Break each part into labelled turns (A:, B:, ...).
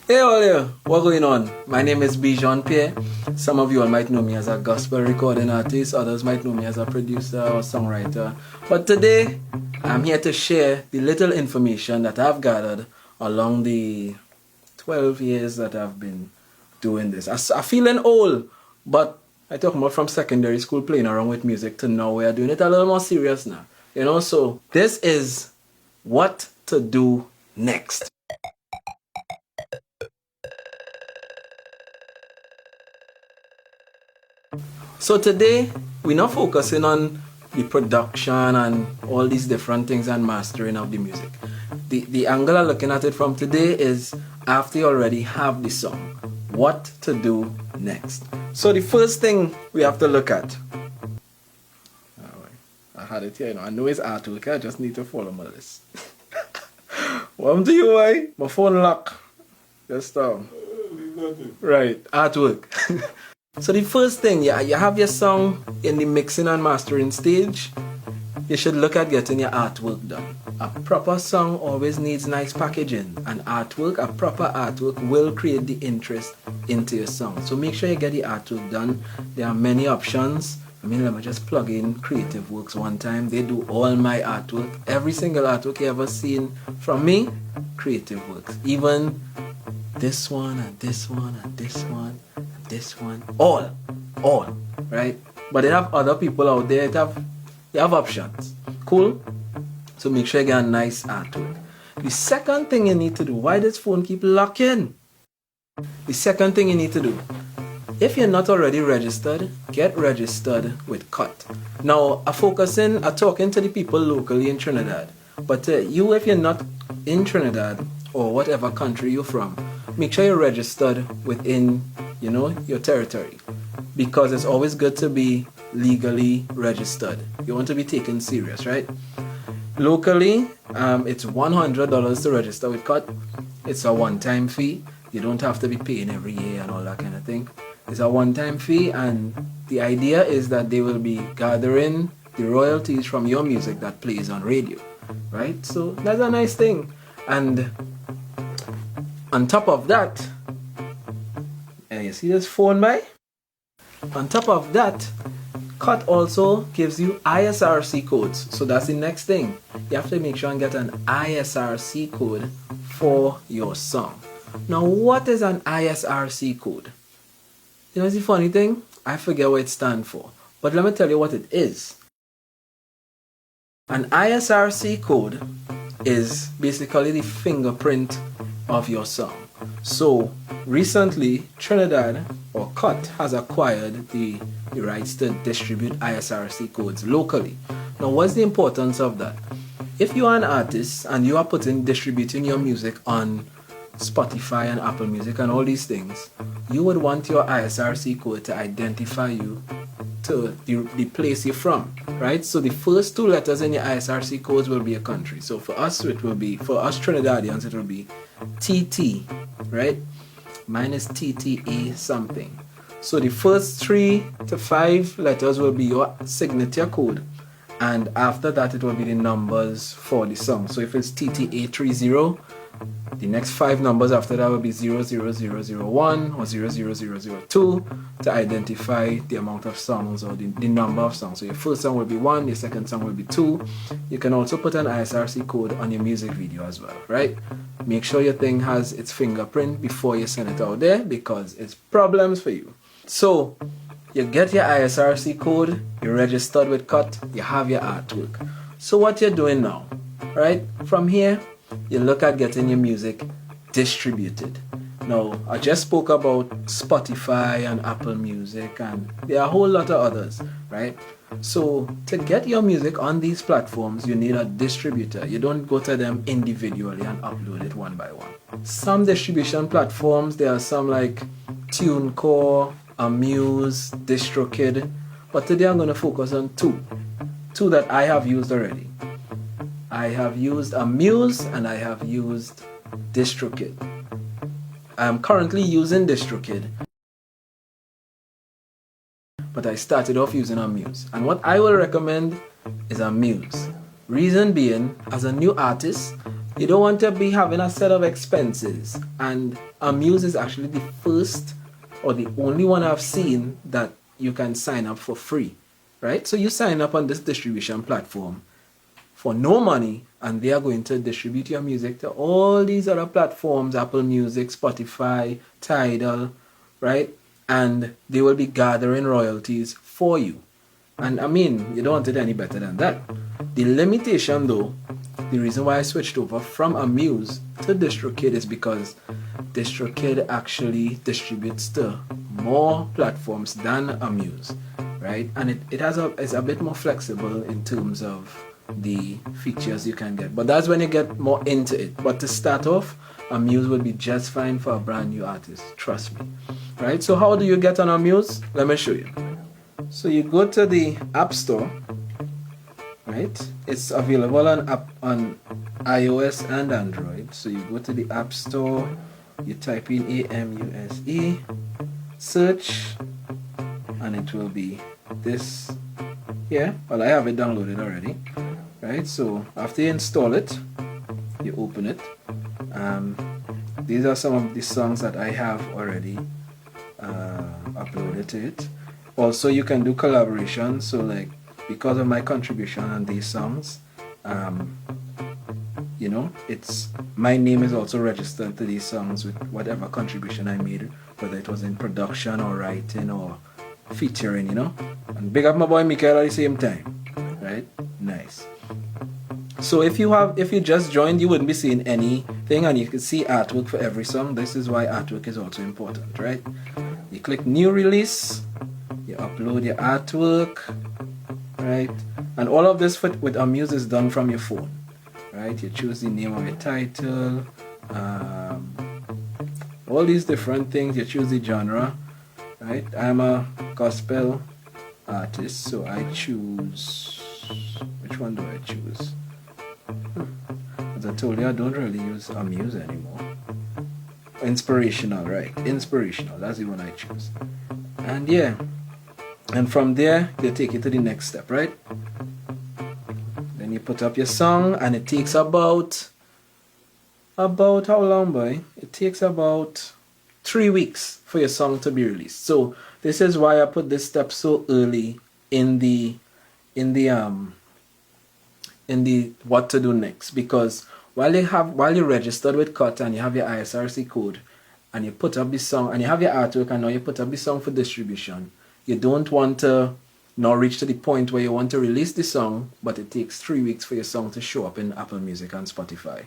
A: Hey all there, what going on? My name is Bj'orn Pierre. Some of you all might know me as a gospel recording artist, others might know me as a producer or songwriter. But today, I'm here to share the little information that I've gathered along the 12 years that I've been doing this. I'm feeling old, but I talk about from secondary school playing around with music to now we're doing it a little more serious now. So this is what to do next. So today, we're not focusing on the production and all these different things and mastering of the music. The angle I'm looking at it from today is after you already have the song, what to do next. So the first thing we have to look at, I had it here, I know it's artwork, I just need to follow my list. Welcome to you, why? My phone lock. Just right, artwork. So the first thing, you have your song in the mixing and mastering stage, you should look at getting your artwork done. A proper song always needs nice packaging, and artwork, a proper artwork will create the interest into your song. So make sure you get the artwork done. There are many options. Let me just plug in Creative Works one time. They do all my artwork. Every single artwork you ever seen from me, Creative Works. Even this one and this one and this one. This one, all, right? But they have other people out there they have options. Cool? So make sure you get a nice artwork. The second thing you need to do, why does phone keep locking? The second thing you need to do, if you're not already registered, get registered with Cut. Now, I'm talking to the people locally in Trinidad. But you, if you're not in Trinidad or whatever country you're from, make sure you're registered within your territory, because it's always good to be legally registered. You want to be taken serious, right? Locally, it's $100 to register with Cut. It's a one-time fee. You don't have to be paying every year and all that kind of thing. It's a one-time fee, and the idea is that they will be gathering the royalties from your music that plays on radio, right? So that's a nice thing. And on top of that, you see this phone by? On top of that, Cut also gives you ISRC codes. So that's the next thing. You have to make sure and get an ISRC code for your song. Now, what is an ISRC code? It's the funny thing? I forget what it stands for. But let me tell you what it is. An ISRC code is basically the fingerprint of your song. So recently, Trinidad or Cut has acquired the rights to distribute ISRC codes locally. Now, what's the importance of that? If you are an artist and you are distributing your music on Spotify and Apple Music and all these things, you would want your ISRC code to identify you to the place you're from, right? So the first two letters in your ISRC codes will be a country. So for us Trinidadians, it will be TT, right? Mine is TTA something. So the first 3 to 5 letters will be your signature code, and after that it will be the numbers for the song. So if it's TTA30, the next 5 numbers after that will be 00001 or 00002 to identify the amount of songs or the number of songs. So your first song will be 1, your second song will be 2. You can also put an ISRC code on your music video as well, right? Make sure your thing has its fingerprint before you send it out there, because it's problems for you. So you get your ISRC code, you're registered with Cut, you have your artwork. So what you're doing now, right? From here, you look at getting your music distributed. Now, I just spoke about Spotify and Apple Music, and there are a whole lot of others, right? So to get your music on these platforms, you need a distributor. You don't go to them individually and upload it one by one. Some distribution platforms, there are some like TuneCore, Amuse, DistroKid, but today I'm going to focus on two that I have used already. I have used Amuse and I have used DistroKid. I am currently using DistroKid, but I started off using Amuse. And what I will recommend is Amuse. Reason being, as a new artist, You don't want to be having a set of expenses. And Amuse is actually the first or the only one I've seen that you can sign up for free, right? So you sign up on this distribution platform for no money, and they are going to distribute your music to all these other platforms, Apple Music, Spotify, Tidal, right? And they will be gathering royalties for you. And I mean, you don't want it any better than that. The limitation though, the reason why I switched over from Amuse to DistroKid is because DistroKid actually distributes to more platforms than Amuse, right? And it's a bit more flexible in terms of the features you can get. But that's when you get more into it. But to start off, Amuse would be just fine for a brand new artist, trust me. Right? So how do you get on Amuse? Let me show you. So you go to the App Store, right? It's available on iOS and Android. So you go to the App Store, you type in AMUSE, search, and it will be this here. Well, I have it downloaded already, right? So after you install it, you open it. These are some of the songs that I have already uploaded to it. Also, you can do collaboration. So like, because of my contribution on these songs, you know, my name is also registered to these songs with whatever contribution I made, whether it was in production or writing or featuring, you know. And big up my boy Mikael at the same time, right? Nice. So if you just joined, you wouldn't be seeing anything, and you can see artwork for every song. This is why artwork is also important, right? You click new release, you upload your artwork, right? And all of this with Amuse is done from your phone, right? You choose the name of your title, all these different things. You choose the genre, right? I'm a gospel artist, so I choose, which one do I choose? As I told you, I don't really use Amuse anymore. Inspirational, right? Inspirational, that's the one I choose. And yeah, and from there they take you to the next step, right? Then you put up your song, and it takes about how long, boy? It takes about 3 weeks for your song to be released. So this is why I put this step so early in the what to do next, because while you're registered with CUT and you have your ISRC code and you put up the song and you have your artwork and now you put up the song for distribution, you don't want to now reach to the point where you want to release the song, but it takes 3 weeks for your song to show up in Apple Music and Spotify.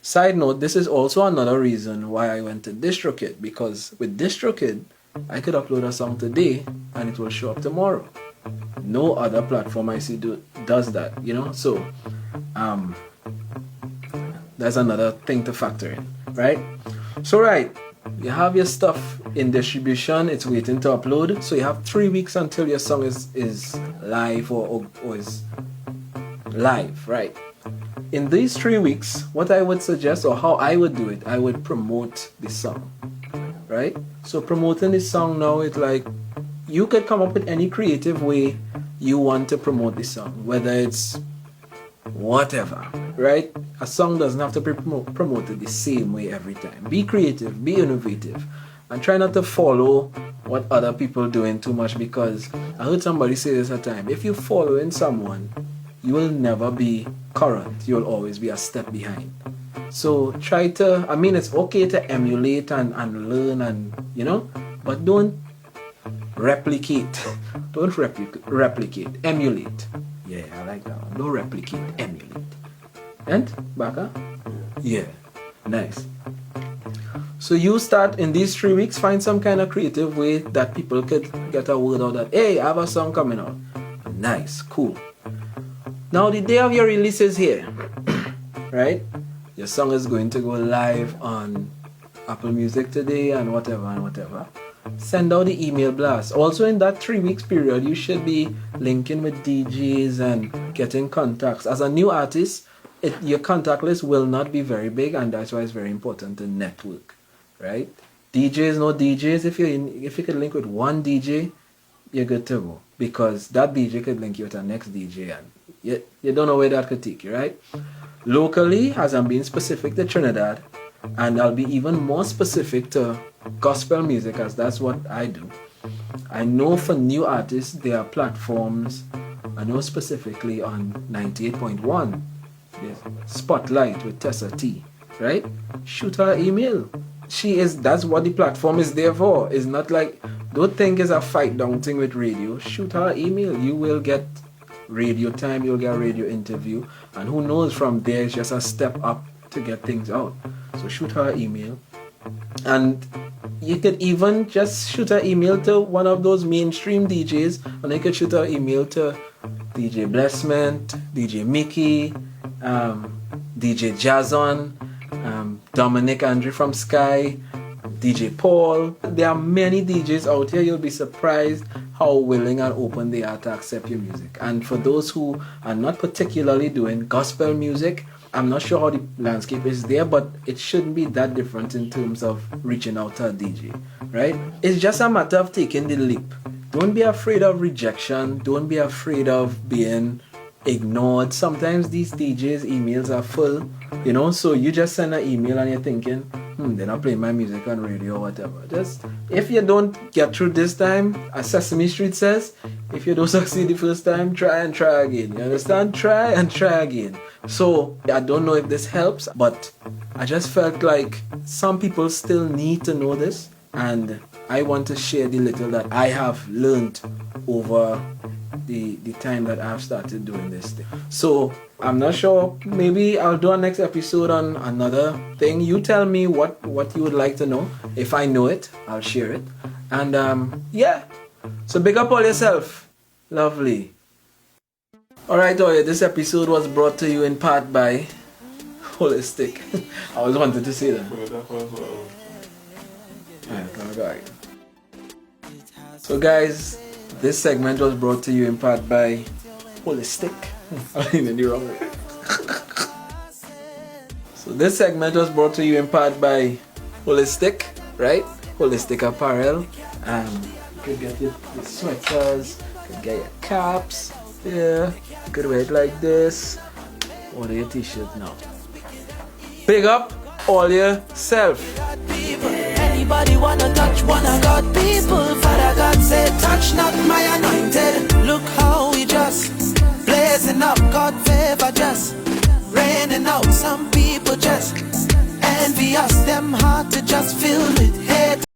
A: Side note, this is also another reason why I went to DistroKid, because with DistroKid I could upload a song today and it will show up tomorrow. No other platform I see does that, you know. So that's another thing to factor in, right? So right, you have your stuff in distribution, it's waiting to upload. So you have 3 weeks until your song is live or is live, right? In these 3 weeks, what I would suggest, or how I would do it, I would promote the song, right? So promoting the song now, it's like you could come up with any creative way you want to promote the song, whether it's whatever, right? A song doesn't have to be promoted the same way every time. Be creative, be innovative, and try not to follow what other people are doing too much, because I heard somebody say this at a time: if you're following someone, you will never be current, you'll always be a step behind. So try to, I mean, it's okay to emulate and learn, and you know, but don't replicate. Don't replicate, emulate. Yeah, I like that one. Don't replicate, emulate. And Baka? Yeah, nice. So you start in these 3 weeks, find some kind of creative way that people could get a word out that, hey, I have a song coming out. Nice, cool. Now the day of your release is here, right? Your song is going to go live on Apple Music today and whatever. Send out the email blast. Also in that 3 weeks period, you should be linking with DJs and getting contacts. As a new artist, your contact list will not be very big, and that's why it's very important to network, right? DJs, no DJs, if you could link with one DJ, you're good to go, because that DJ could link you with the next DJ, and you don't know where that could take you, right? Locally, as I'm being specific to Trinidad, and I'll be even more specific to gospel music, as that's what I do. I know for new artists there are platforms. I know specifically on 98.1, there's Spotlight with Tessa T, right? Shoot her email. That's what the platform is there for. It's not like, don't think it's a fight down thing with radio. Shoot her email. You will get radio time, you'll get a radio interview, and who knows, from there it's just a step up to get things out. So shoot her email. And you could even just shoot an email to one of those mainstream DJs, and you could shoot an email to DJ Blessment, DJ Mickey, DJ Jazzon, Dominic Andre from Sky, DJ Paul. There are many DJs out here. You'll be surprised how willing and open they are to accept your music. And for those who are not particularly doing gospel music, I'm not sure how the landscape is there, but it shouldn't be that different in terms of reaching out to a DJ, right? It's just a matter of taking the leap. Don't be afraid of rejection. Don't be afraid of being ignored. Sometimes these DJs' emails are full, so you just send an email and you're thinking, they're not playing my music on radio or whatever. Just, if you don't get through this time, as Sesame Street says, if you don't succeed the first time, try and try again. You understand? Try and try again. So, I don't know if this helps, but I just felt like some people still need to know this, and I want to share the little that I have learned over the time that I've started doing this thing. So, I'm not sure, maybe I'll do a next episode on another thing. You tell me what you would like to know. If I know it, I'll share it. And yeah, so big up all yourself. Lovely. Alright, this episode was brought to you in part by Holistic. I always wanted to say that. Alright. So guys, this segment was brought to you in part by Holistic. I'm in the wrong way. So this segment was brought to you in part by Holistic, right? Holistic Apparel. You could get your sweaters, you could get your caps, yeah. You could wear it like this. Order your t-shirt now. Big up all yourself.
B: Anybody wanna touch one of God people? Father God said, touch not my anointed. Look how we just blazing up, God favor just raining out. Some people just envy us, them hard to